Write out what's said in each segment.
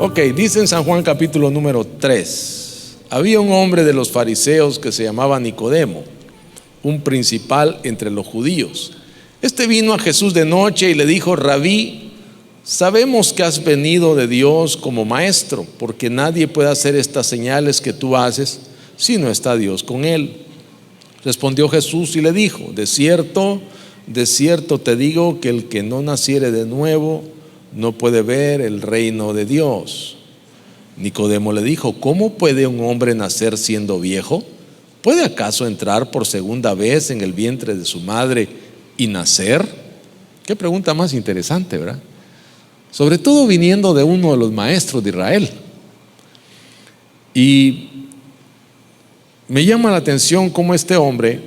Ok, dice en San Juan capítulo número 3: había un hombre de los fariseos que se llamaba Nicodemo, un principal entre los judíos. Este vino a Jesús de noche y le dijo: Rabí, sabemos que has venido de Dios como maestro, porque nadie puede hacer estas señales que tú haces si no está Dios con él. Respondió Jesús y le dijo: de cierto te digo que el que no naciere de nuevo no puede ver el reino de Dios. Nicodemo le dijo: ¿cómo puede un hombre nacer siendo viejo? ¿Puede acaso entrar por segunda vez en el vientre de su madre y nacer? Qué pregunta más interesante, ¿verdad? Sobre todo viniendo de uno de los maestros de Israel. Y me llama la atención cómo este hombre,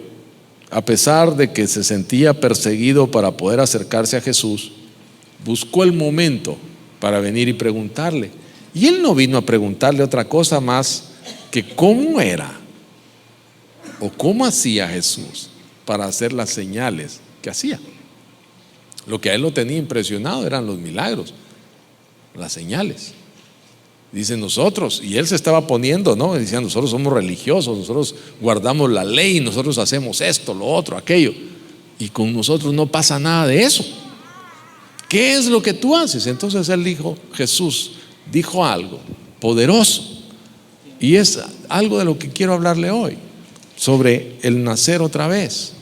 a pesar de que se sentía perseguido para poder acercarse a Jesús, buscó el momento para venir y preguntarle. Y él no vino a preguntarle otra cosa más que cómo era o cómo hacía Jesús para hacer las señales que hacía. Lo que a él lo tenía impresionado eran los milagros, las señales. Dice nosotros, y él se estaba poniendo, ¿no? Decía: nosotros somos religiosos, nosotros guardamos la ley, nosotros hacemos esto, lo otro, aquello, y con nosotros no pasa nada de eso. ¿Qué es lo que tú haces? Entonces él dijo, Jesús dijo algo poderoso, y es algo de lo que quiero hablarle hoy, sobre el nacer otra vez.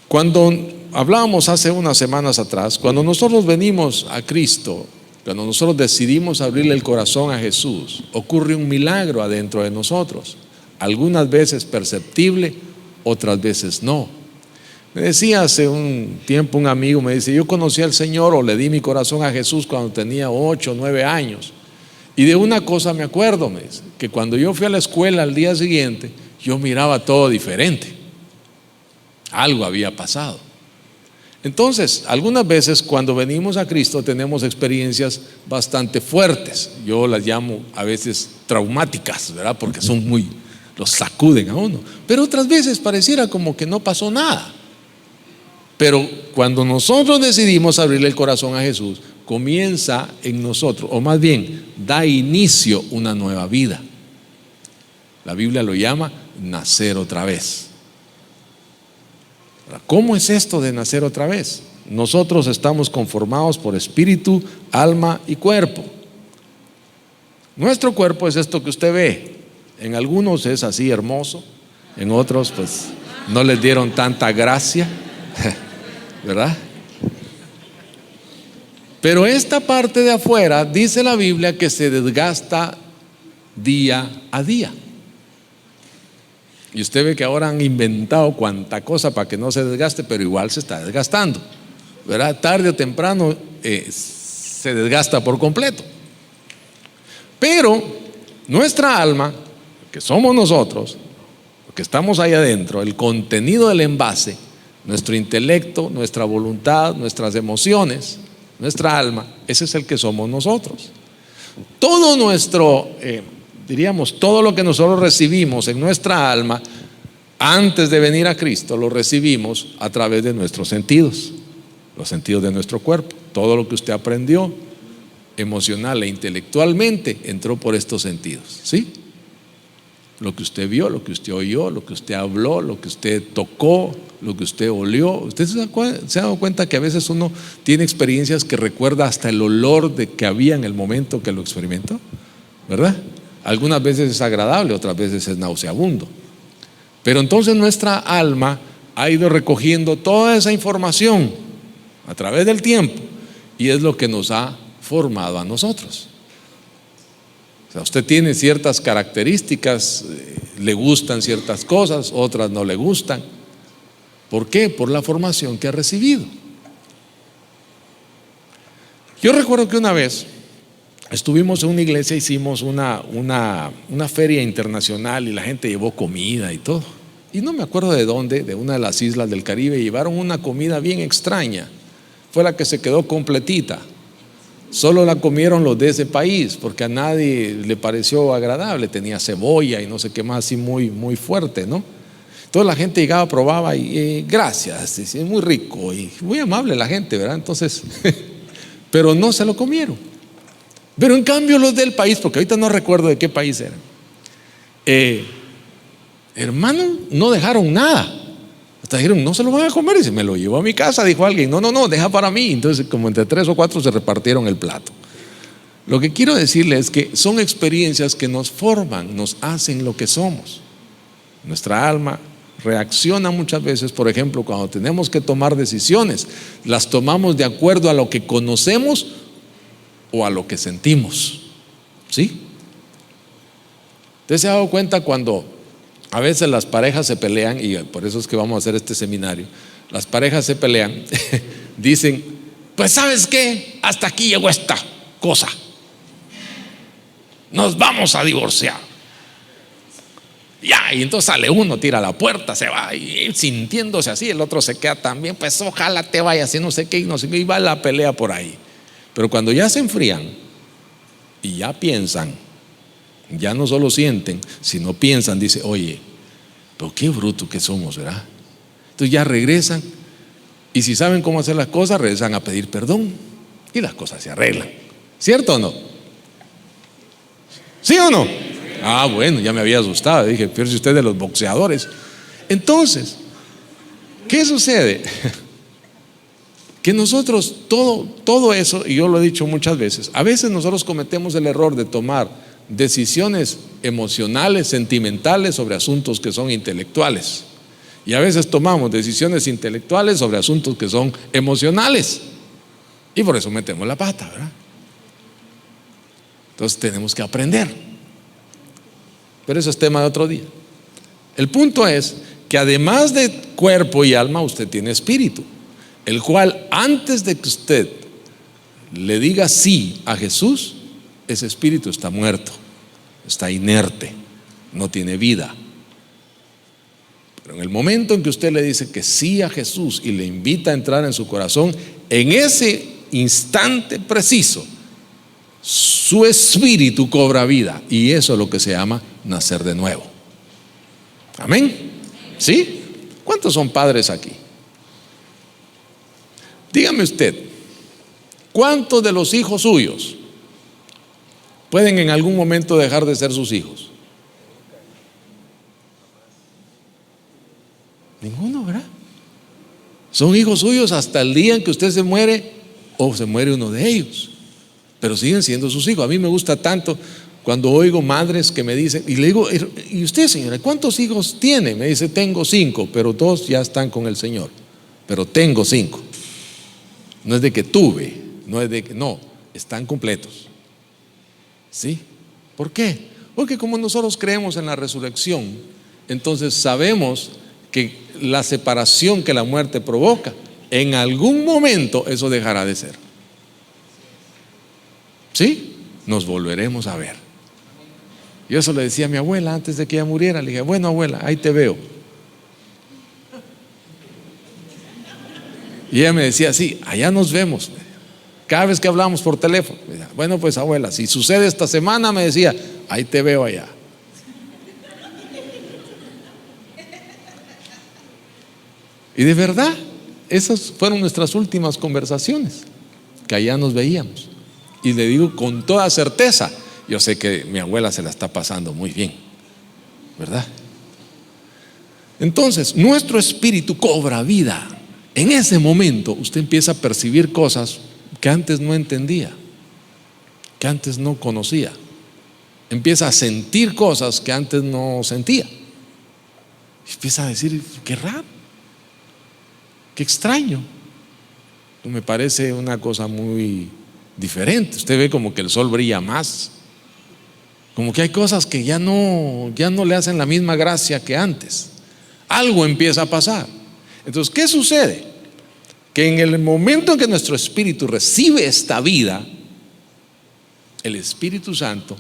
Cuando hablábamos hace unas semanas atrás, cuando nosotros venimos a Cristo, cuando nosotros decidimos abrirle el corazón a Jesús, ocurre un milagro adentro de nosotros, algunas veces perceptible, otras veces no. Me decía hace un tiempo un amigo, me dice: yo conocí al Señor, o le di mi corazón a Jesús cuando tenía 8 o 9 años, y de una cosa me acuerdo, me dice, que cuando yo fui a la escuela al día siguiente, yo miraba todo diferente. Algo había pasado. Entonces, algunas veces cuando venimos a Cristo tenemos experiencias bastante fuertes. Yo las llamo a veces traumáticas, ¿verdad? Porque son los sacuden a uno. Pero otras veces pareciera como que no pasó nada. Pero cuando nosotros decidimos abrirle el corazón a Jesús, comienza en nosotros, o más bien, da inicio una nueva vida. La Biblia lo llama nacer otra vez. ¿Cómo es esto de nacer otra vez? Nosotros estamos conformados por espíritu, alma y cuerpo. Nuestro cuerpo es esto que usted ve. En algunos es así hermoso, en otros pues no les dieron tanta gracia, ¿verdad? Pero esta parte de afuera, dice la Biblia, que se desgasta día a día. Y usted ve que ahora han inventado cuanta cosa para que no se desgaste, pero igual se está desgastando, ¿verdad? Tarde o temprano se desgasta por completo. Pero nuestra alma, que somos nosotros, que estamos ahí adentro, el contenido del envase, nuestro intelecto, nuestra voluntad, nuestras emociones, nuestra alma, ese es el que somos nosotros. Todo nuestro diríamos, todo lo que nosotros recibimos en nuestra alma antes de venir a Cristo, lo recibimos a través de nuestros sentidos, los sentidos de nuestro cuerpo. Todo lo que usted aprendió emocional e intelectualmente entró por estos sentidos, ¿sí? Lo que usted vio, lo que usted oyó, lo que usted habló, lo que usted tocó, lo que usted olió. Usted se ha dado cuenta que a veces uno tiene experiencias que recuerda hasta el olor de que había en el momento que lo experimentó, ¿verdad? Algunas veces es agradable, otras veces es nauseabundo. Pero entonces nuestra alma ha ido recogiendo toda esa información a través del tiempo, y es lo que nos ha formado a nosotros. O sea, usted tiene ciertas características, le gustan ciertas cosas, otras no le gustan. ¿Por qué? Por la formación que ha recibido. Yo recuerdo que una vez estuvimos en una iglesia, hicimos una feria internacional y la gente llevó comida y todo. Y no me acuerdo de dónde, de una de las islas del Caribe, llevaron una comida bien extraña. Fue la que se quedó completita. Solo la comieron los de ese país, porque a nadie le pareció agradable. Tenía cebolla y no sé qué más, así muy, muy fuerte, ¿no? Entonces la gente llegaba, probaba y gracias, es muy rico y muy amable la gente, ¿verdad? Entonces, pero no se lo comieron. Pero en cambio los del país, porque ahorita no recuerdo de qué país eran, hermano, no dejaron nada. Hasta dijeron, no se lo van a comer. Y se me lo llevó a mi casa, dijo alguien. No, deja para mí. Entonces, como entre 3 o 4 se repartieron el plato. Lo que quiero decirles es que son experiencias que nos forman, nos hacen lo que somos. Nuestra alma reacciona muchas veces, por ejemplo, cuando tenemos que tomar decisiones, las tomamos de acuerdo a lo que conocemos o a lo que sentimos. ¿Sí? ¿Usted se ha dado cuenta cuando a veces las parejas se pelean? Y por eso es que vamos a hacer este seminario. Las parejas se pelean, dicen, pues ¿sabes qué? Hasta aquí llegó esta cosa, nos vamos a divorciar. Ya, y entonces sale uno, tira la puerta, se va y sintiéndose así, el otro se queda también, pues ojalá te vayas y no sé qué, y no sé qué, y va la pelea por ahí. Pero cuando ya se enfrían y ya piensan, ya no solo sienten, sino piensan, dice, oye, pero qué bruto que somos, ¿verdad? Entonces ya regresan, y si saben cómo hacer las cosas, regresan a pedir perdón y las cosas se arreglan. ¿Cierto o no? ¿Sí o no? Ah, bueno, ya me había asustado. Dije, pero si usted es de los boxeadores. Entonces, ¿qué sucede? Que nosotros todo eso, y yo lo he dicho muchas veces, a veces nosotros cometemos el error de tomar decisiones emocionales, sentimentales sobre asuntos que son intelectuales, y a veces tomamos decisiones intelectuales sobre asuntos que son emocionales, y por eso metemos la pata, ¿verdad? Entonces tenemos que aprender, pero eso es tema de otro día. El punto es que además de cuerpo y alma, usted tiene espíritu, el cual antes de que usted le diga sí a Jesús, ese espíritu está muerto, está inerte, no tiene vida. Pero en el momento en que usted le dice que sí a Jesús y le invita a entrar en su corazón, en ese instante preciso, su espíritu cobra vida, y eso es lo que se llama nacer de nuevo. Amén. ¿Sí? ¿Cuántos son padres aquí? Dígame usted, ¿cuántos de los hijos suyos pueden en algún momento dejar de ser sus hijos? Ninguno, ¿verdad? Son hijos suyos hasta el día en que usted se muere o se muere uno de ellos, pero siguen siendo sus hijos. A mí me gusta tanto cuando oigo madres que me dicen, y le digo, ¿y usted, señora, cuántos hijos tiene? Me dice, tengo 5, pero 2 ya están con el Señor, pero tengo 5. No es de que tuve, no es de que, no, están completos. ¿Sí? ¿Por qué? Porque como nosotros creemos en la resurrección, entonces sabemos que la separación que la muerte provoca, en algún momento eso dejará de ser. ¿Sí? Nos volveremos a ver. Yo eso le decía a mi abuela antes de que ella muriera. Le dije, bueno, abuela, ahí te veo. Y ella me decía, sí, allá nos vemos. Cada vez que hablamos por teléfono, bueno, pues abuela, si sucede esta semana, me decía, ahí te veo allá. Y de verdad, esas fueron nuestras últimas conversaciones, que allá nos veíamos. Y le digo con toda certeza, yo sé que mi abuela se la está pasando muy bien, ¿verdad? Entonces, nuestro espíritu cobra vida. En ese momento usted empieza a percibir cosas que antes no entendía, que antes no conocía. Empieza a sentir cosas que antes no sentía. Empieza a decir, qué raro, qué extraño. Me parece una cosa muy diferente. Usted ve como que el sol brilla más, como que hay cosas que ya no le hacen la misma gracia que antes. Algo empieza a pasar. Entonces, ¿qué sucede? Que en el momento en que nuestro espíritu recibe esta vida, el Espíritu Santo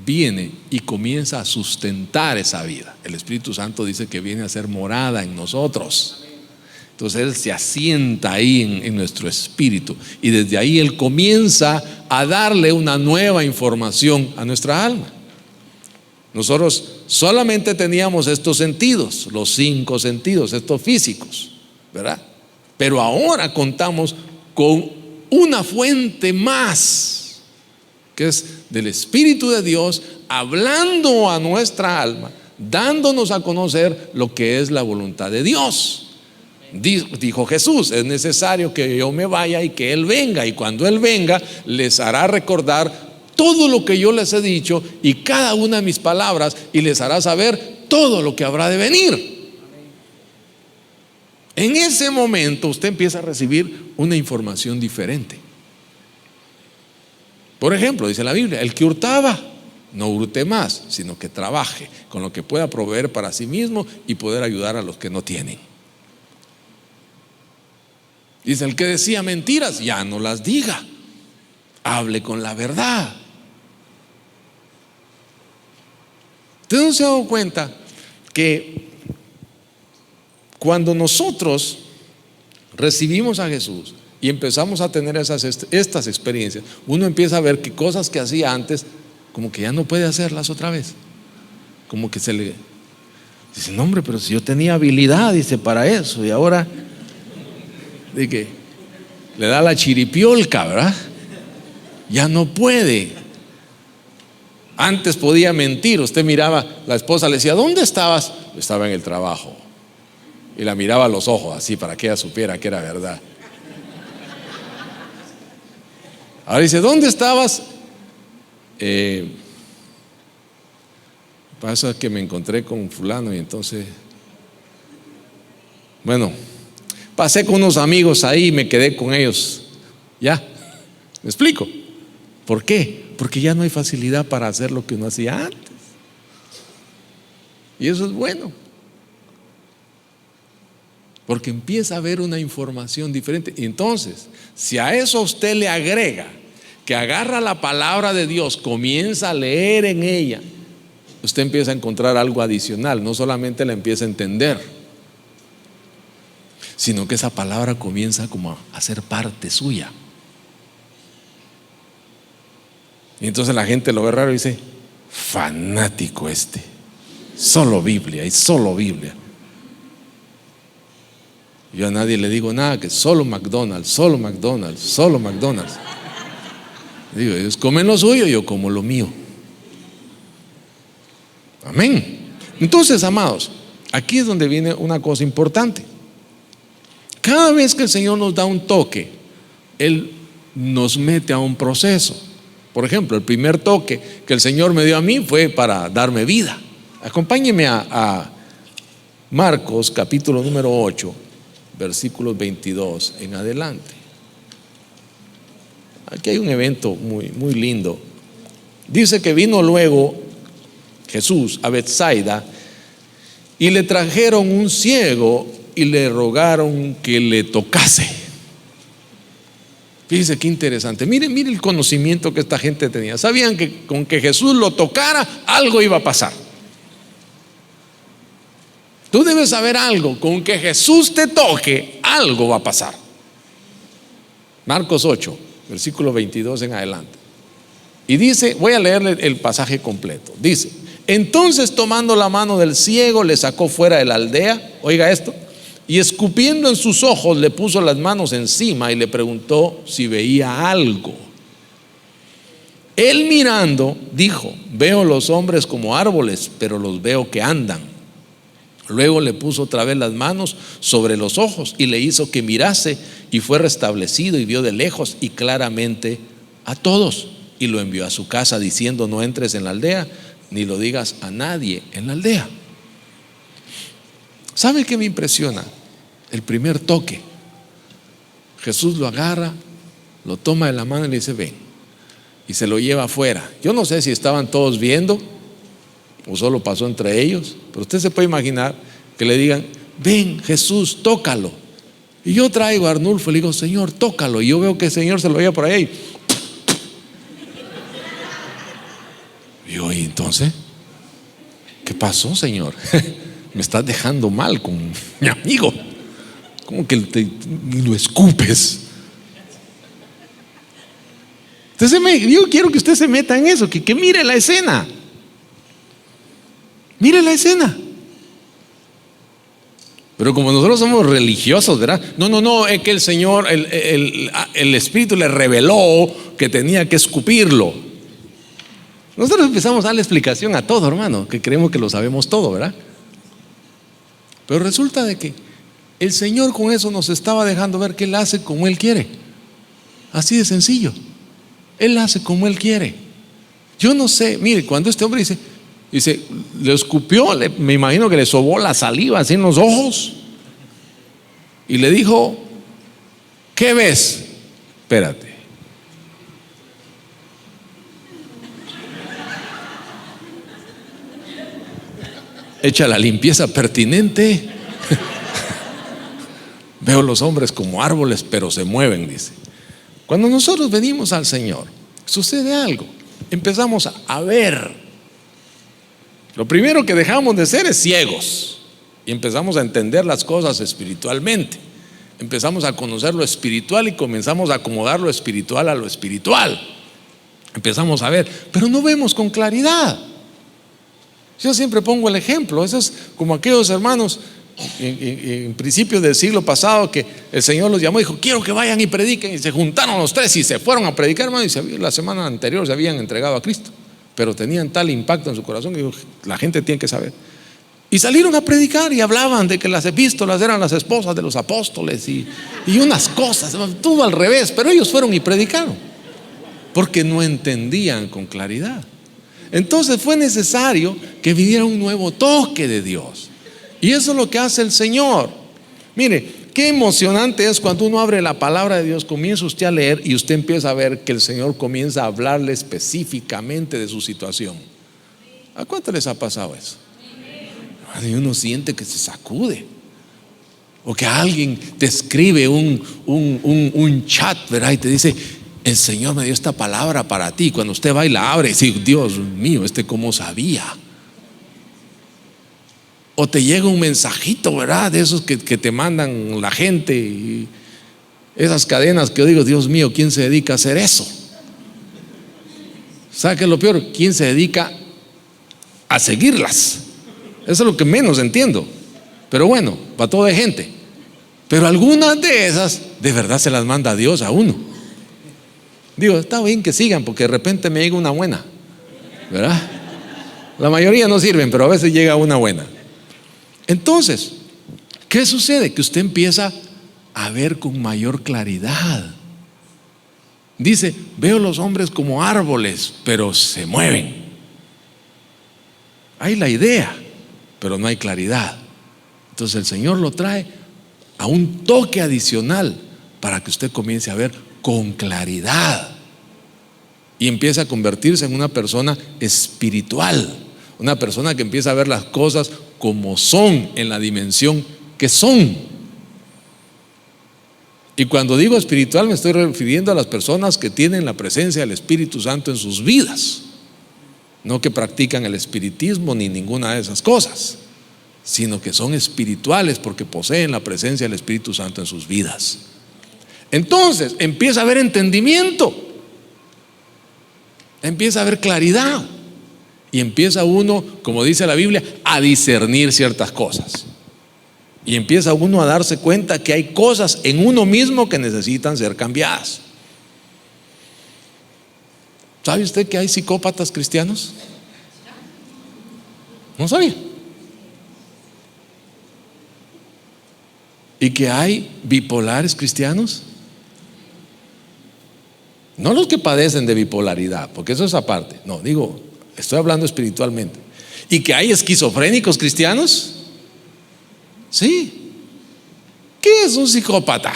viene y comienza a sustentar esa vida. El Espíritu Santo dice que viene a ser morada en nosotros. Entonces Él se asienta ahí en nuestro espíritu, y desde ahí Él comienza a darle una nueva información a nuestra alma. Nosotros solamente teníamos estos sentidos, los 5 sentidos, estos físicos, ¿verdad? Pero ahora contamos con una fuente más, que es del Espíritu de Dios, hablando a nuestra alma, dándonos a conocer lo que es la voluntad de Dios. Dijo Jesús: es necesario que yo me vaya y que Él venga, y cuando Él venga les hará recordar todo lo que yo les he dicho y cada una de mis palabras, y les hará saber todo lo que habrá de venir. En ese momento usted empieza a recibir una información diferente. Por ejemplo, dice la Biblia: el que hurtaba, no hurte más, sino que trabaje con lo que pueda proveer para sí mismo y poder ayudar a los que no tienen. Dice: el que decía mentiras, ya no las diga, hable con la verdad. ¿Usted no se ha dado cuenta que cuando nosotros recibimos a Jesús y empezamos a tener estas experiencias, uno empieza a ver que cosas que hacía antes, como que ya no puede hacerlas otra vez? Como que se le dice: no, hombre, pero si yo tenía habilidad, dice, para eso, y ahora de que le da la chiripiolca, ¿verdad? Ya no puede. Antes podía mentir. Usted miraba, la esposa le decía: ¿dónde estabas? Estaba en el trabajo. Y la miraba a los ojos así para que ella supiera que era verdad. Ahora dice: ¿dónde estabas? Pasa que me encontré con fulano y entonces, bueno, pasé con unos amigos ahí y me quedé con ellos. Ya, ¿me explico? ¿Por qué? Porque ya no hay facilidad para hacer lo que uno hacía antes. Y eso es bueno, porque empieza a haber una información diferente. Y entonces, si a eso usted le agrega que agarra la palabra de Dios, comienza a leer en ella, usted empieza a encontrar algo adicional. No solamente la empieza a entender, sino que esa palabra comienza como a ser parte suya. Y entonces la gente lo ve raro y dice: fanático este, solo Biblia y solo Biblia. Yo a nadie le digo nada, que solo McDonald's, solo McDonald's, solo McDonald's. Digo, ellos comen lo suyo, yo como lo mío. Amén. Entonces, amados, aquí es donde viene una cosa importante. Cada vez que el Señor nos da un toque, Él nos mete a un proceso. Por ejemplo, el primer toque que el Señor me dio a mí fue para darme vida. Acompáñeme a Marcos capítulo número 8, versículos 22 en adelante. Aquí hay un evento muy, muy lindo. Dice que vino luego Jesús a Betsaida y le trajeron un ciego y le rogaron que le tocase. Fíjense qué interesante. Miren el conocimiento que esta gente tenía. Sabían que con que Jesús lo tocara, algo iba a pasar. Tú debes saber algo: con que Jesús te toque, algo va a pasar. Marcos 8, versículo 22 en adelante. Y dice, voy a leerle el pasaje completo. Dice: entonces, tomando la mano del ciego, le sacó fuera de la aldea. Oiga esto. Y escupiendo en sus ojos, le puso las manos encima y le preguntó si veía algo. Él, mirando, dijo: veo los hombres como árboles, pero los veo que andan. Luego le puso otra vez las manos sobre los ojos y le hizo que mirase, y fue restablecido y vio de lejos y claramente a todos. Y lo envió a su casa diciendo: no entres en la aldea, ni lo digas a nadie en la aldea. ¿Sabe qué me impresiona? El primer toque. Jesús lo agarra, lo toma de la mano y le dice: ven. Y se lo lleva afuera. Yo no sé si estaban todos viendo o solo pasó entre ellos, pero usted se puede imaginar que le digan: ven Jesús, tócalo. Y yo traigo a Arnulfo y le digo: Señor, tócalo. Y yo veo que el Señor se lo lleva por ahí. Y yo: ¿y entonces? ¿Qué pasó, Señor? Me estás dejando mal con mi amigo. ¿Cómo que lo escupes? Yo quiero que usted se meta en eso, que mire la escena. Mire la escena. Pero como nosotros somos religiosos, ¿verdad? No, es que el Señor, el Espíritu le reveló que tenía que escupirlo. Nosotros empezamos a darle explicación a todo, hermano, que creemos que lo sabemos todo, ¿verdad? Pero resulta de que el Señor con eso nos estaba dejando ver que Él hace como Él quiere. Así de sencillo. Él hace como Él quiere. Yo no sé, mire, cuando este hombre dice, le escupió, me imagino que le sobó la saliva así en los ojos y le dijo, ¿qué ves? Espérate. Echa la limpieza pertinente. Veo los hombres como árboles, pero se mueven, dice. Cuando nosotros venimos al Señor, sucede algo. Empezamos a ver. Lo primero que dejamos de ser es ciegos y empezamos a entender las cosas espiritualmente. Empezamos a conocer lo espiritual y comenzamos a acomodar lo espiritual a lo espiritual. Empezamos a ver, pero no vemos con claridad. Yo siempre pongo el ejemplo. Eso es como aquellos hermanos en principios del siglo pasado que el Señor los llamó y dijo, quiero que vayan y prediquen, y se juntaron los tres y se fueron a predicar, hermano, y la semana anterior se habían entregado a Cristo, pero tenían tal impacto en su corazón que dijo, la gente tiene que saber. Y salieron a predicar y hablaban de que las epístolas eran las esposas de los apóstoles y unas cosas, todo al revés, pero ellos fueron y predicaron porque no entendían con claridad. Entonces fue necesario que viniera un nuevo toque de Dios. Y eso es lo que hace el Señor. Mire, qué emocionante es cuando uno abre la palabra de Dios, comienza usted a leer y usted empieza a ver que el Señor comienza a hablarle específicamente de su situación. ¿A cuánto les ha pasado eso? Y uno siente que se sacude. O que alguien te escribe un chat, ¿verdad? Y te dice, el Señor me dio esta palabra para ti. Cuando usted va y la abre y dice, Dios mío, cómo sabía. O te llega un mensajito, ¿verdad? De esos que te mandan la gente y esas cadenas que yo digo, Dios mío, ¿quién se dedica a hacer eso? ¿Sabe qué es lo peor? ¿Quién se dedica a seguirlas? Eso es lo que menos entiendo. Pero bueno, para toda gente. Pero algunas de esas de verdad se las manda Dios a uno. Digo, está bien que sigan porque de repente me llega una buena, ¿verdad? La mayoría no sirven, pero a veces llega una buena. Entonces, ¿qué sucede? Que usted empieza a ver con mayor claridad. Dice, veo los hombres como árboles, pero se mueven. Hay la idea, pero no hay claridad. Entonces el Señor lo trae a un toque adicional para que usted comience a ver con claridad y empieza a convertirse en una persona espiritual, una persona que empieza a ver las cosas como son, en la dimensión que son. Y cuando digo espiritual me estoy refiriendo a las personas que tienen la presencia del Espíritu Santo en sus vidas, no que practican el espiritismo ni ninguna de esas cosas, sino que son espirituales porque poseen la presencia del Espíritu Santo en sus vidas. Entonces empieza a haber entendimiento, empieza a haber claridad y empieza uno, como dice la Biblia, a discernir ciertas cosas. Y empieza uno a darse cuenta que hay cosas en uno mismo que necesitan ser cambiadas. ¿Sabe usted que hay psicópatas cristianos? No sabía. ¿Y que hay bipolares cristianos? No los que padecen de bipolaridad, porque eso es aparte. No, digo, estoy hablando espiritualmente. ¿Y que hay esquizofrénicos cristianos? Sí. ¿Qué es un psicópata?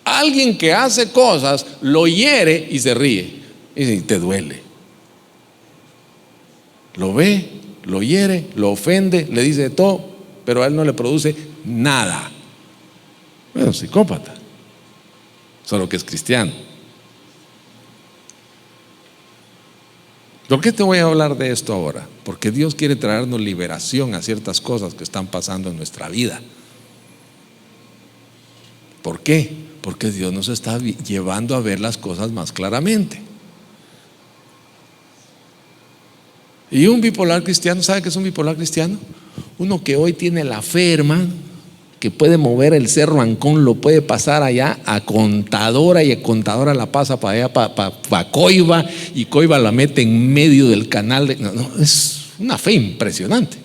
Alguien que hace cosas, lo hiere y se ríe. Y te duele. Lo ve, lo hiere, lo ofende, le dice de todo, pero a él no le produce nada. Bueno, psicópata, solo que es cristiano. ¿Por qué te voy a hablar de esto ahora? Porque Dios quiere traernos liberación a ciertas cosas que están pasando en nuestra vida. ¿Por qué? Porque Dios nos está llevando a ver las cosas más claramente. Y un bipolar cristiano, ¿sabe qué es un bipolar cristiano? Uno que hoy tiene la fe, hermano, que puede mover el cerro Ancón, lo puede pasar allá a Contadora, y a Contadora la pasa para allá, para Coiba, y Coiba la mete en medio del canal. Es una fe impresionante.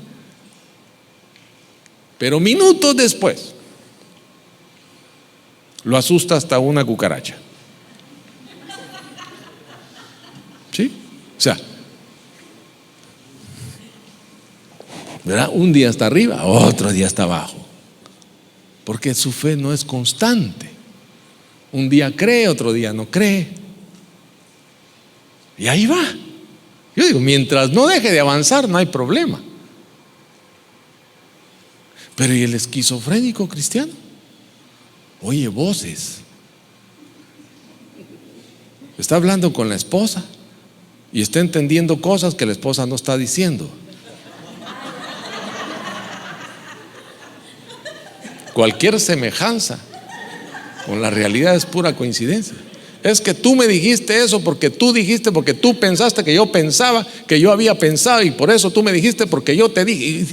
Pero minutos después lo asusta hasta una cucaracha. ¿Sí? O sea, ¿verdad? Un día está arriba, otro día está abajo, porque su fe no es constante. Un día cree, otro día no cree, y ahí va. Yo digo, mientras no deje de avanzar, no hay problema. Pero ¿y el esquizofrénico cristiano? Oye voces, está hablando con la esposa y está entendiendo cosas que la esposa no está diciendo. Cualquier semejanza con la realidad es pura coincidencia. Es que tú me dijiste eso porque tú dijiste, porque tú pensaste que yo pensaba, que yo había pensado, y por eso tú me dijiste porque yo te dije.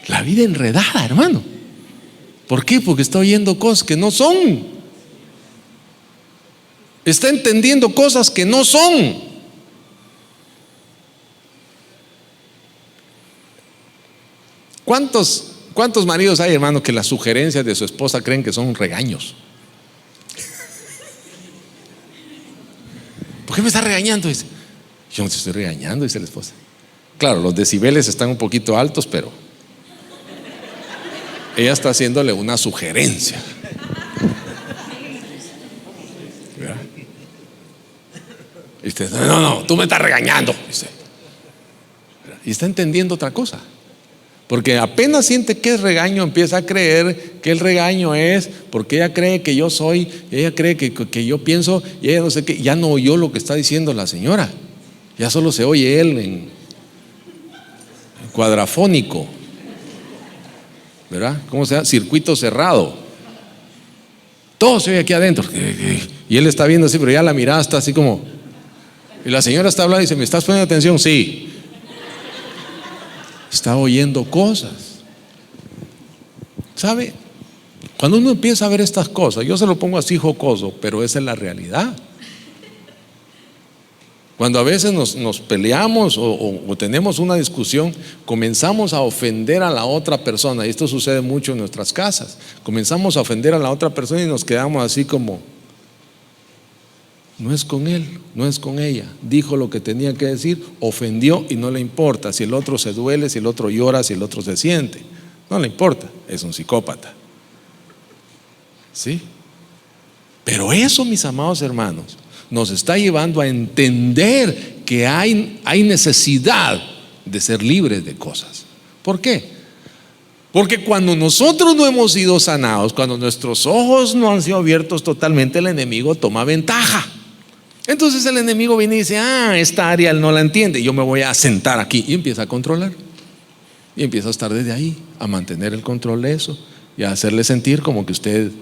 La vida enredada, hermano. ¿Por qué? Porque está oyendo cosas que no son. Está entendiendo cosas que no son. ¿Cuántos maridos hay, hermano, que las sugerencias de su esposa creen que son regaños? ¿Por qué me está regañando? Dice, yo no te estoy regañando, dice la esposa. Claro, los decibeles están un poquito altos, pero ella está haciéndole una sugerencia. ¿Verdad? Y usted, no, tú me estás regañando, dice. Y está entendiendo otra cosa. Porque apenas siente que es regaño, empieza a creer que el regaño es porque ella cree que yo soy, ella cree que yo pienso, y ella no sé qué. Ya no oyó lo que está diciendo la señora, ya solo se oye él en cuadrafónico, ¿verdad? ¿Cómo se llama? Circuito cerrado. Todo se oye aquí adentro, y él está viendo así, pero ya la mirada está así como, y la señora está hablando y dice, ¿me estás poniendo atención? Sí. Está oyendo cosas. ¿Sabe? Cuando uno empieza a ver estas cosas, yo se lo pongo así jocoso, pero esa es la realidad. Cuando a veces nos peleamos o tenemos una discusión, comenzamos a ofender a la otra persona, y esto sucede mucho en nuestras casas. Comenzamos a ofender a la otra persona y nos quedamos así como, no es con él, no es con ella. Dijo lo que tenía que decir, ofendió y no le importa si el otro se duele, si el otro llora, si el otro se siente. No le importa, es un psicópata. ¿Sí? Pero eso, mis amados hermanos, nos está llevando a entender que hay necesidad de ser libres de cosas. ¿Por qué? Porque cuando nosotros no hemos sido sanados, cuando nuestros ojos no han sido abiertos totalmente, el enemigo toma ventaja. Entonces el enemigo viene y dice, esta área él no la entiende, yo me voy a sentar aquí, y empieza a controlar. Y empieza a estar desde ahí, a mantener el control de eso, y a hacerle sentir como que usted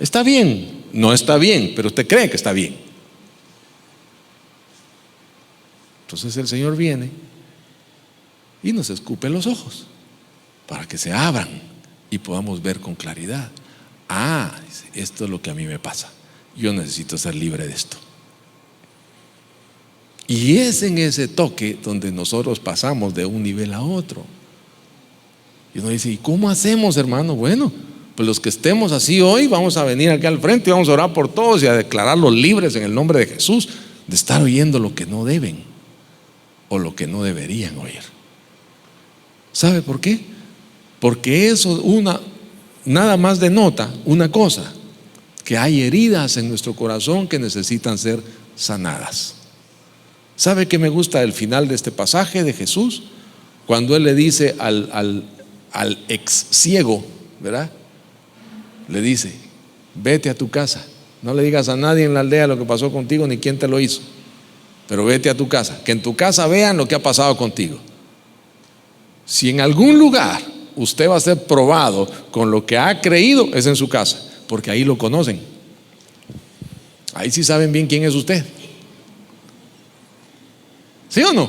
está bien. No está bien, pero usted cree que está bien. Entonces el Señor viene y nos escupe los ojos para que se abran y podamos ver con claridad. Esto es lo que a mí me pasa, yo necesito ser libre de esto. Y es en ese toque donde nosotros pasamos de un nivel a otro. Y uno dice, ¿y cómo hacemos, hermano? Bueno, pues los que estemos así hoy vamos a venir aquí al frente y vamos a orar por todos y a declararlos libres en el nombre de Jesús de estar oyendo lo que no deben o lo que no deberían oír. ¿Sabe por qué? Porque eso nada más denota una cosa, que hay heridas en nuestro corazón que necesitan ser sanadas. ¿Sabe qué me gusta del final de este pasaje de Jesús? Cuando Él le dice al ex ciego, ¿verdad? Le dice, vete a tu casa, no le digas a nadie en la aldea lo que pasó contigo ni quién te lo hizo, pero vete a tu casa, que en tu casa vean lo que ha pasado contigo. Si en algún lugar usted va a ser probado con lo que ha creído, es en su casa, porque ahí lo conocen, ahí sí saben bien quién es usted. ¿Sí o no?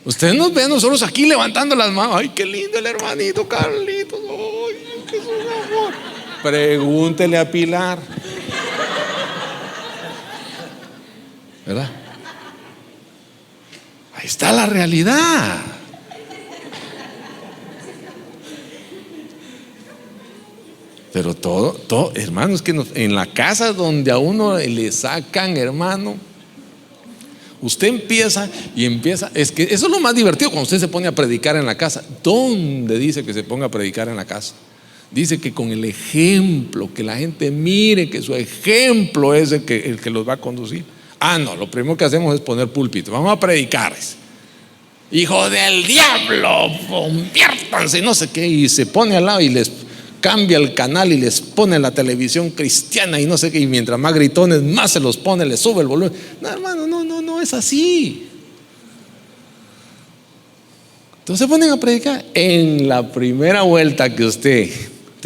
Usted nos ve a nosotros aquí levantando las manos. Ay, qué lindo el hermanito Carlitos. Ay, qué es un amor. Pregúntele a Pilar, ¿verdad? Ahí está la realidad. Pero todo, hermano, es que en la casa donde a uno le sacan, hermano, usted empieza, es que eso es lo más divertido cuando usted se pone a predicar en la casa. ¿Dónde dice que se ponga a predicar en la casa? Dice que con el ejemplo, que la gente mire que su ejemplo es el que los va a conducir. No, lo primero que hacemos es poner púlpito, vamos a predicar. Hijo del diablo, conviértanse, no sé qué, y se pone al lado y les cambia el canal y les pone la televisión cristiana y no sé qué, y mientras más gritones más se los pone, les sube el volumen. No, hermano, no es así. Entonces se ponen a predicar en la primera vuelta que usted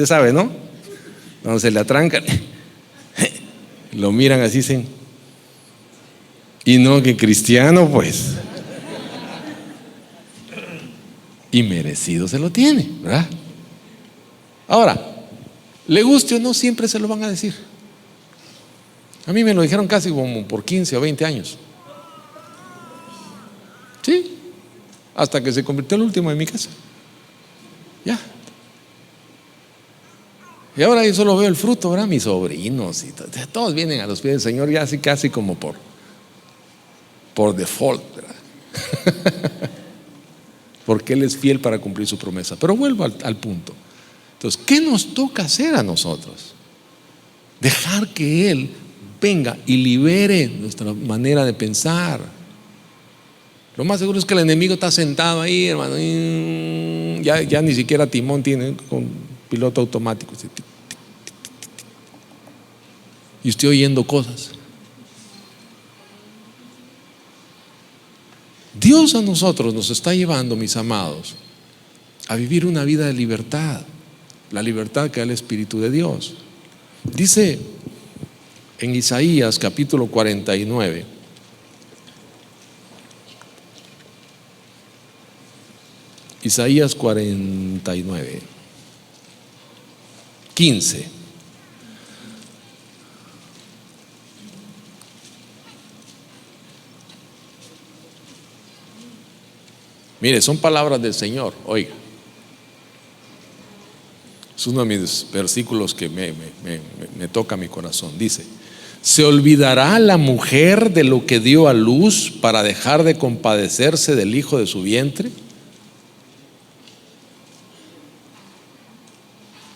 sabe, ¿no? Cuando se le atrancan, lo miran así, dicen, y no, que cristiano, pues, y merecido se lo tiene, ¿verdad? Ahora, le guste o no, siempre se lo van a decir. A mí me lo dijeron casi como por 15 o 20 años. Sí, hasta que se convirtió el último en mi casa. Ya. Y ahora yo solo veo el fruto, ¿verdad? Mis sobrinos y todos vienen a los pies del Señor ya así casi como por default, ¿verdad? Porque Él es fiel para cumplir su promesa. Pero vuelvo al punto. Entonces, ¿qué nos toca hacer a nosotros? Dejar que Él venga y libere nuestra manera de pensar. Lo más seguro es que el enemigo está sentado ahí, hermano, y ya ni siquiera timón tiene, con piloto automático, y estoy oyendo cosas. Dios a nosotros nos está llevando, mis amados, a vivir una vida de libertad, la libertad que da el Espíritu de Dios. Dice en Isaías capítulo 49, Isaías 49, 15. Mire, son palabras del Señor, oiga. Es uno de mis versículos que me toca mi corazón. Dice: ¿se olvidará la mujer de lo que dio a luz para dejar de compadecerse del hijo de su vientre?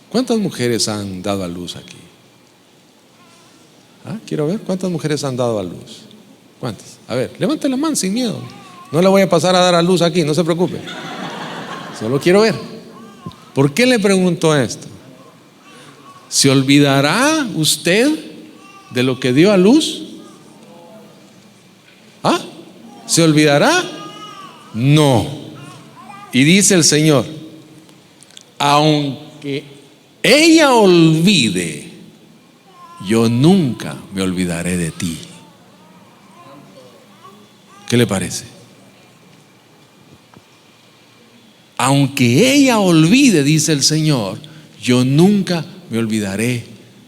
¿Cuántas mujeres han dado a luz aquí? Quiero ver, ¿cuántas mujeres han dado a luz? ¿Cuántas? A ver, levante la mano sin miedo. No le voy a pasar a dar a luz aquí, no se preocupe. Solo quiero ver. ¿Por qué le pregunto esto? ¿Se olvidará usted de lo que dio a luz? ¿Se olvidará? No. Y dice el Señor: aunque ella olvide, yo nunca me olvidaré de ti. ¿Qué le parece? Aunque ella olvide, dice el Señor, yo nunca me olvidaré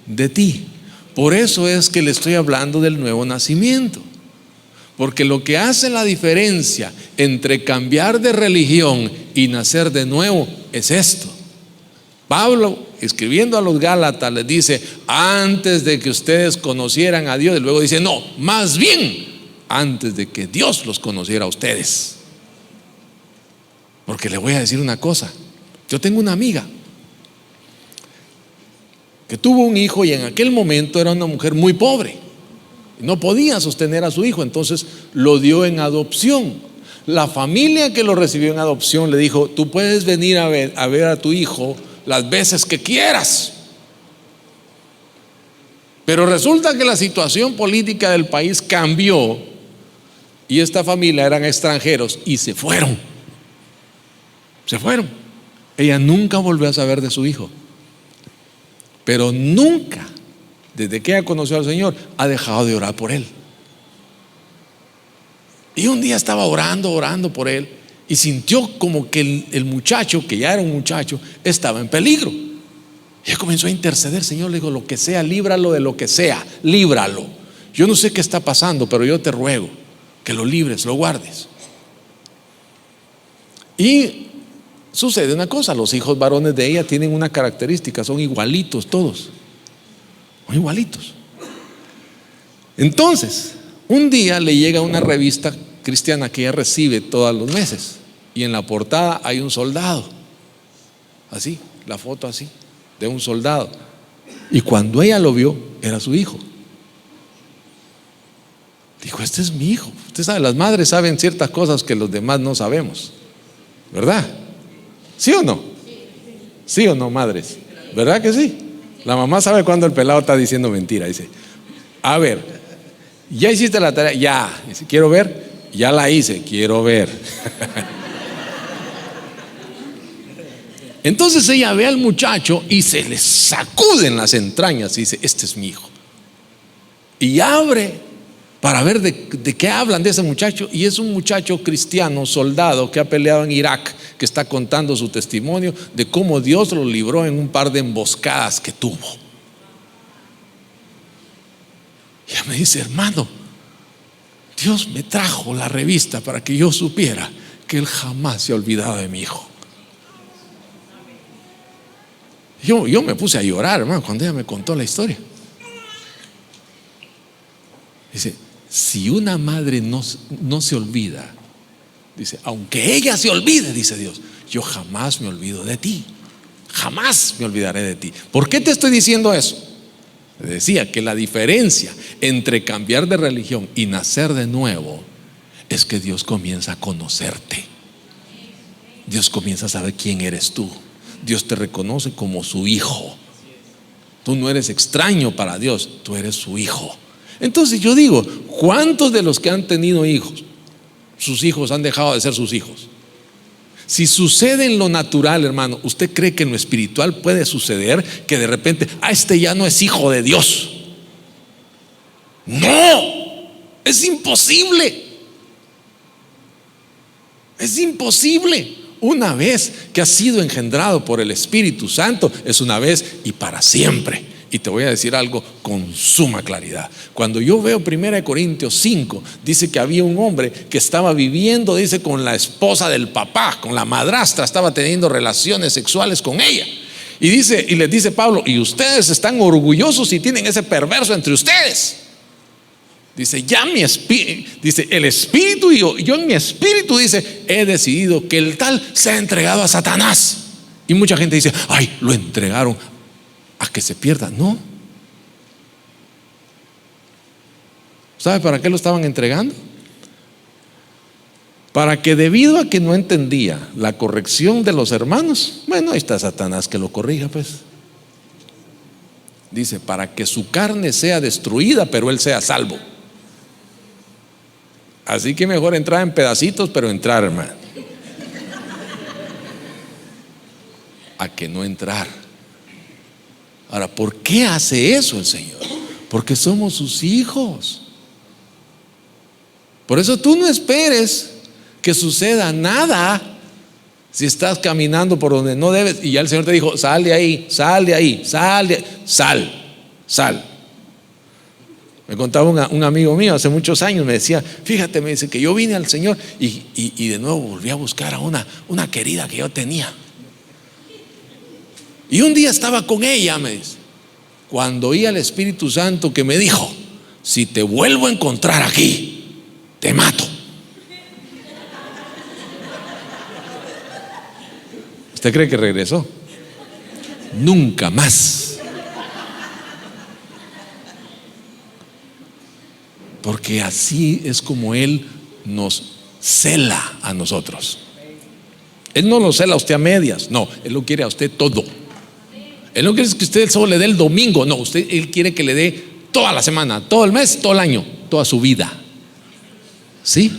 de ti. Por eso es que le estoy hablando del nuevo nacimiento. Porque lo que hace la diferencia entre cambiar de religión y nacer de nuevo es esto. Pablo, escribiendo a los Gálatas, les dice: antes de que ustedes conocieran a Dios. Y luego dice: no, más bien antes de que Dios los conociera a ustedes. Porque le voy a decir una cosa. Yo tengo una amiga que tuvo un hijo, y en aquel momento era una mujer muy pobre, no podía sostener a su hijo, entonces lo dio en adopción. La familia que lo recibió en adopción le dijo: tú puedes venir a ver a tu hijo las veces que quieras. Pero resulta que la situación política del país cambió, y esta familia eran extranjeros y se fueron. Ella nunca volvió a saber de su hijo, pero nunca, desde que ella conoció al Señor, ha dejado de orar por él. Y un día estaba orando por él, y sintió como que el muchacho, que ya era un muchacho, estaba en peligro. Y él comenzó a interceder. Señor, le digo, lo que sea, líbralo de lo que sea, líbralo. Yo no sé qué está pasando, pero yo te ruego que lo libres, lo guardes. Y sucede una cosa: los hijos varones de ella tienen una característica, son igualitos todos, son igualitos. Entonces, un día le llega una revista cristiana que ella recibe todos los meses, y en la portada hay un soldado, así, la foto así, de un soldado. Y cuando ella lo vio, era su hijo. Dijo, este es mi hijo. Usted sabe, las madres saben ciertas cosas que los demás no sabemos, ¿verdad? ¿Sí o no? ¿Sí o no, madres? ¿Verdad que sí? La mamá sabe cuando el pelado está diciendo mentira. Dice, a ver, ¿ya hiciste la tarea? Ya. Dice, quiero ver. Ya la hice, quiero ver. Entonces ella ve al muchacho y se le sacuden las entrañas y dice, este es mi hijo. Y abre para ver de qué hablan de ese muchacho, y es un muchacho cristiano, soldado, que ha peleado en Irak, que está contando su testimonio de cómo Dios lo libró en un par de emboscadas que tuvo. Y ella me dice, hermano, Dios me trajo la revista para que yo supiera que Él jamás se ha olvidado de mi hijo. Yo me puse a llorar, hermano, cuando ella me contó la historia. Dice, si una madre no se olvida, dice, aunque ella se olvide, dice Dios, yo jamás me olvido de ti, jamás me olvidaré de ti. ¿Por qué te estoy diciendo eso? Decía que la diferencia entre cambiar de religión y nacer de nuevo es que Dios comienza a conocerte. Dios comienza a saber quién eres tú. Dios te reconoce como su hijo. Tú no eres extraño para Dios, tú eres su hijo. Entonces yo digo, ¿cuántos de los que han tenido hijos, sus hijos han dejado de ser sus hijos? Si sucede en lo natural, hermano, ¿usted cree que en lo espiritual puede suceder que de repente, este ya no es hijo de Dios? No, es imposible. Es imposible. Una vez que has sido engendrado por el Espíritu Santo, es una vez y para siempre. Y te voy a decir algo con suma claridad. Cuando yo veo 1 Corintios 5, dice que había un hombre que estaba viviendo, dice, con la esposa del papá, con la madrastra, estaba teniendo relaciones sexuales con ella. Y dice, y les dice Pablo, y ustedes están orgullosos y tienen ese perverso entre ustedes. Dice, ya mi espíritu, dice, el espíritu y yo en mi espíritu, dice, he decidido que el tal se ha entregado a Satanás. Y mucha gente dice, ay, lo entregaron a que se pierda. No. ¿Sabe para qué lo estaban entregando? Para que, debido a que no entendía la corrección de los hermanos, bueno, ahí está Satanás, que lo corrija pues. Dice, para que su carne sea destruida, pero él sea salvo. Así que mejor entrar en pedacitos, pero entrar, hermano, a que no entrar. Ahora, ¿por qué hace eso el Señor? Porque somos sus hijos. Por eso tú no esperes que suceda nada si estás caminando por donde no debes. Y ya el Señor te dijo, sal de ahí, sal de ahí, sal de ahí, sal. Me contaba un amigo mío hace muchos años, me decía, fíjate, me dice que yo vine al Señor y de nuevo volví a buscar a una querida que yo tenía. Y un día estaba con ella, me dice, cuando oí al Espíritu Santo que me dijo, si te vuelvo a encontrar aquí, te mato. ¿Usted cree que regresó? Nunca más. Porque así es como Él nos cela a nosotros. Él no lo cela a usted a medias, no, Él lo quiere a usted todo. Él no quiere que usted solo le dé el domingo, no, Él quiere que le dé toda la semana, todo el mes, todo el año, toda su vida. ¿Sí?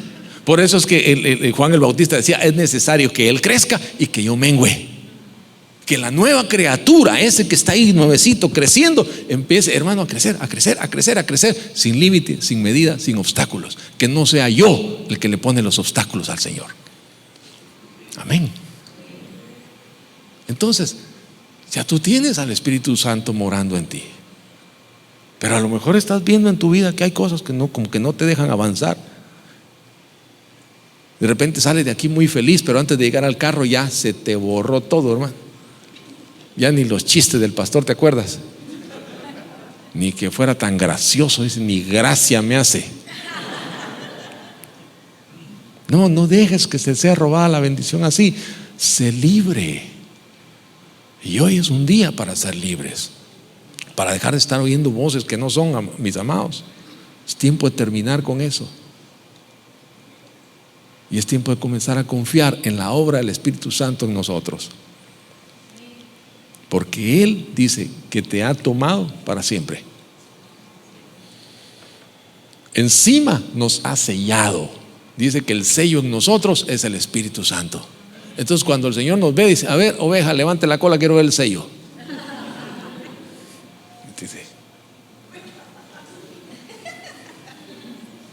Por eso es que Juan el Bautista decía, es necesario que Él crezca y que yo mengüe. Que la nueva criatura, ese que está ahí nuevecito creciendo, empiece, hermano, a crecer, sin límite, sin medida, sin obstáculos. Que no sea yo el que le pone los obstáculos al Señor. Amén. Entonces, ya tú tienes al Espíritu Santo morando en ti. Pero a lo mejor estás viendo en tu vida que hay cosas que no, como que no te dejan avanzar. De repente sales de aquí muy feliz, pero antes de llegar al carro ya se te borró todo, hermano. Ya ni los chistes del pastor te acuerdas. Ni que fuera tan gracioso, dice, ni gracia me hace. No dejes que se sea robada la bendición así. Sé libre. Y hoy es un día para ser libres, para dejar de estar oyendo voces que no son, mis amados. Es tiempo de terminar con eso. Y es tiempo de comenzar a confiar en la obra del Espíritu Santo en nosotros. Porque Él dice que te ha tomado para siempre. Encima nos ha sellado. Dice que el sello en nosotros es el Espíritu Santo. Entonces cuando el Señor nos ve, dice: a ver, oveja, levante la cola, quiero ver el sello. Dice,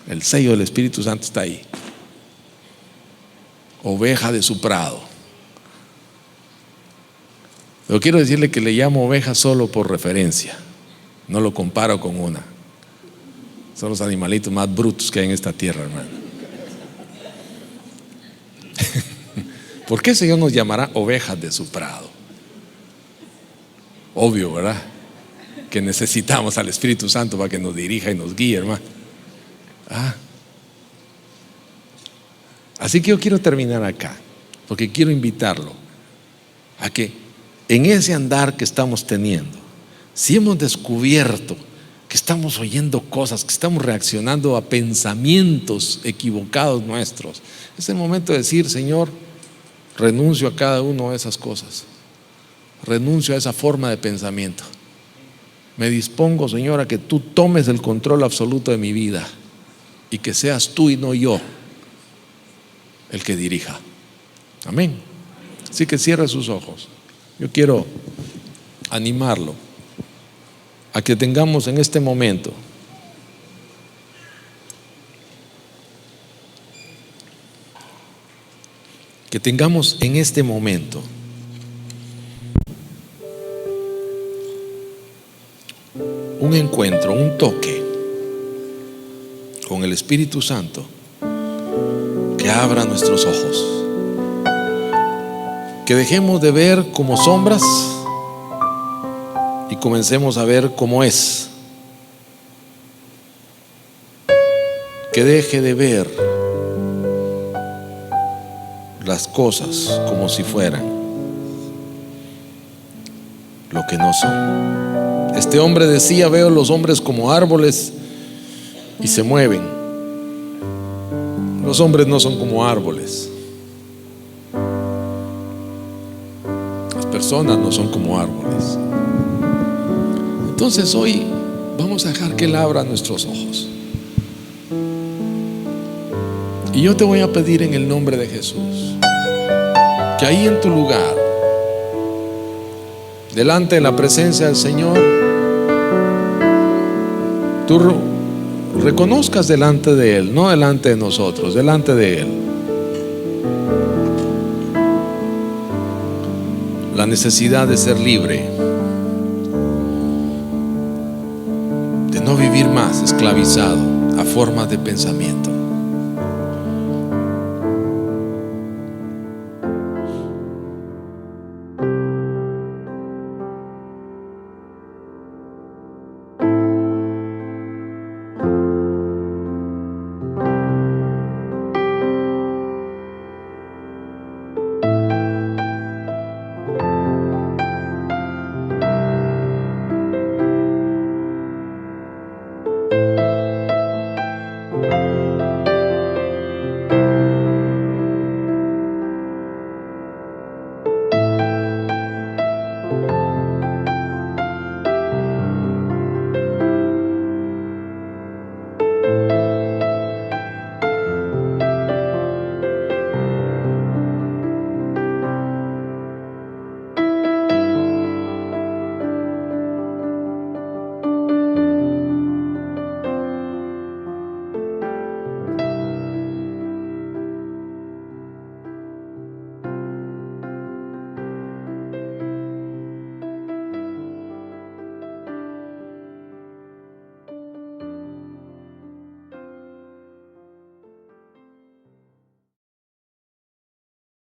el sello del Espíritu Santo está ahí. Oveja de su prado. Pero quiero decirle que le llamo oveja solo por referencia. No lo comparo con una. Son los animalitos más brutos que hay en esta tierra, hermano. ¿Por qué el Señor nos llamará ovejas de su prado? Obvio, ¿verdad? Que necesitamos al Espíritu Santo para que nos dirija y nos guíe, hermano. Así que yo quiero terminar acá, porque quiero invitarlo a que en ese andar que estamos teniendo, si hemos descubierto que estamos oyendo cosas, que estamos reaccionando a pensamientos equivocados nuestros, es el momento de decir: Señor, renuncio a cada una de esas cosas, renuncio a esa forma de pensamiento. Me dispongo, Señor, a que tú tomes el control absoluto de mi vida y que seas tú y no yo el que dirija. Amén. Así que cierre sus ojos. Yo quiero animarlo a que tengamos en este momento un encuentro, un toque con el Espíritu Santo que abra nuestros ojos, que dejemos de ver como sombras y comencemos a ver cómo es, que deje de ver las cosas como si fueran lo que no son. Este hombre decía: veo los hombres como árboles y se mueven. Los hombres no son como árboles. Las personas no son como árboles. Entonces hoy vamos a dejar que Él abra nuestros ojos. Y yo te voy a pedir en el nombre de Jesús que ahí en tu lugar, delante de la presencia del Señor, tú reconozcas delante de Él, no delante de nosotros, delante de Él, la necesidad de ser libre, de no vivir más esclavizado a formas de pensamiento.